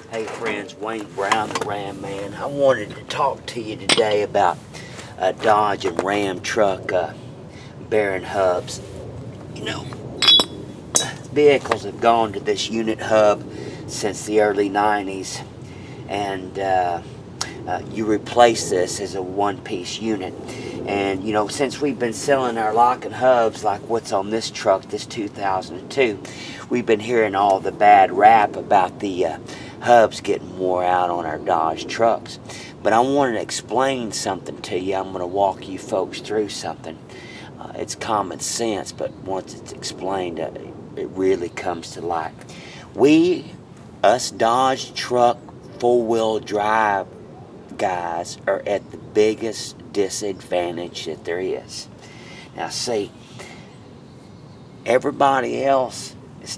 Hey friends, Wayne Brown, the Ram Man. I wanted to talk to you today about Dodge and Ram truck bearing hubs. You know, vehicles have gone to this unit hub since the early 90s, and you replace this as a one-piece unit. And you know, since we've been selling our locking hubs like what's on this truck, this 2002, we've been hearing all the bad rap about the hubs getting wore out on our Dodge trucks. But I wanted to explain something to you. I'm going to walk you folks through something. It's common sense, but once it's explained, it really comes to light. Us Dodge truck four-wheel drive guys are at the biggest disadvantage that there is. Now see, everybody else is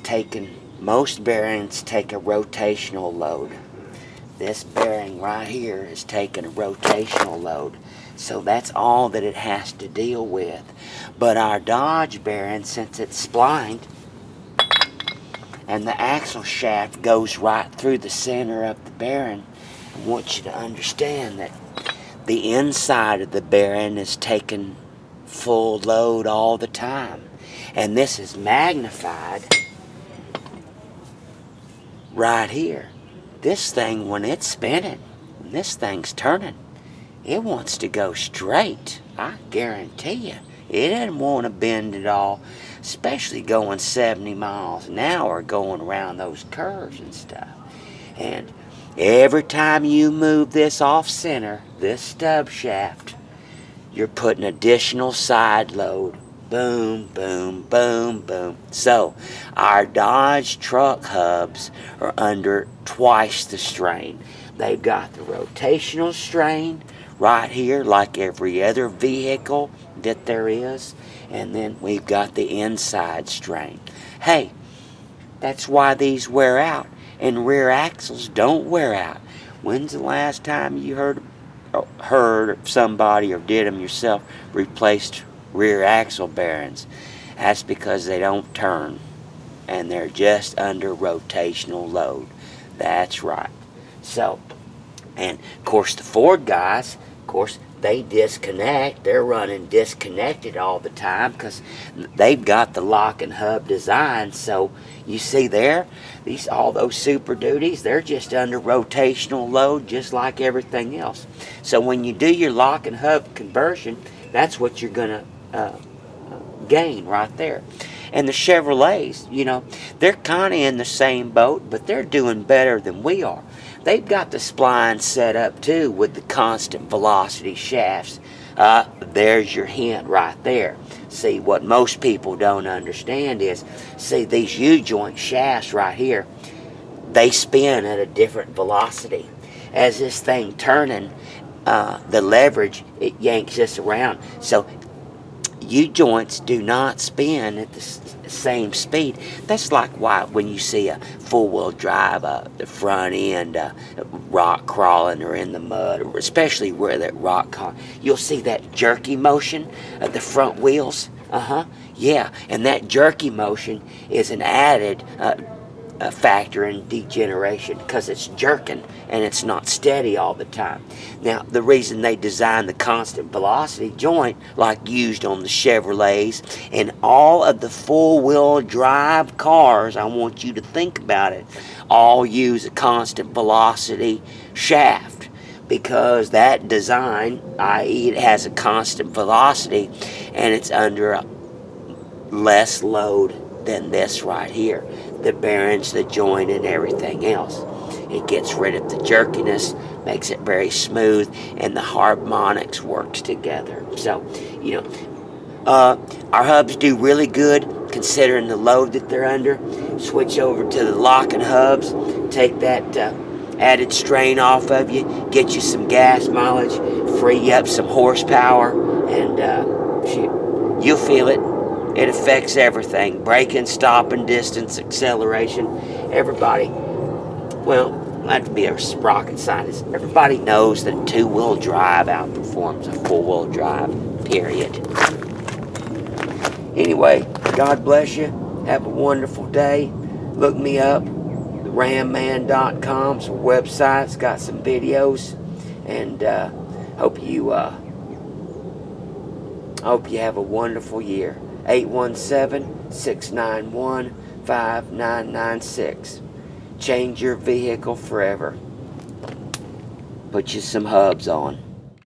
most bearings take a rotational load. This bearing right here is taking a rotational load. So that's all that it has to deal with. But our Dodge bearing, since it's splined, and the axle shaft goes right through the center of the bearing, I want you to understand that the inside of the bearing is taking full load all the time. And this is magnified right here. This thing, when it's spinning, when this thing's turning, it wants to go straight. I guarantee you. It doesn't want to bend at all, especially going 70 miles an hour, going around those curves and stuff. And every time you move this off center, this stub shaft, you're putting additional side load. Boom, boom, boom, boom. So, our Dodge truck hubs are under twice the strain. They've got the rotational strain right here, like every other vehicle that there is. And then we've got the inside strain. Hey, that's why these wear out. And rear axles don't wear out. When's the last time you heard of somebody, or did them yourself, replaced rear axle bearings? That's because they don't turn, and they're just under rotational load. That's right. So, and of course the Ford guys, of course, they disconnect. They're running disconnected all the time because they've got the lock and hub design. So you see there, all those Super Duties, they're just under rotational load just like everything else. So when you do your lock and hub conversion, that's what you're going to gain right there. And the Chevrolets, you know, they're kind of in the same boat, but they're doing better than we are. They've got the spline set up too with the constant velocity shafts. There's your hint right there. See, what most people don't understand is, see, these U-joint shafts right here, they spin at a different velocity. As this thing turning, the leverage, it yanks this around. So U-joints do not spin at the same speed. That's like why when you see a four-wheel drive, the front end rock crawling or in the mud, or especially where that rock you'll see that jerky motion of the front wheels. Yeah, and that jerky motion is an added a factor in degeneration because it's jerking and it's not steady all the time. Now, the reason they designed the constant velocity joint like used on the Chevrolets and all of the four-wheel drive cars, I want you to think about it, all use a constant velocity shaft because that design, i.e. it has a constant velocity and it's under less load than this right here. The bearings, the joint, and everything else. It gets rid of the jerkiness, makes it very smooth, and the harmonics works together. So, you know, our hubs do really good considering the load that they're under. Switch over to the locking hubs, take that added strain off of you, get you some gas mileage, free you up some horsepower, and you'll feel it. It affects everything. Braking, stopping, distance, acceleration. Everybody, well, not to be a rocket scientist, everybody knows that two-wheel drive outperforms a four-wheel drive, period. Anyway, God bless you. Have a wonderful day. Look me up, the ramman.com's website's got some videos, and hope you have a wonderful year. 817-691-5996. Change your vehicle forever. Put you some hubs on.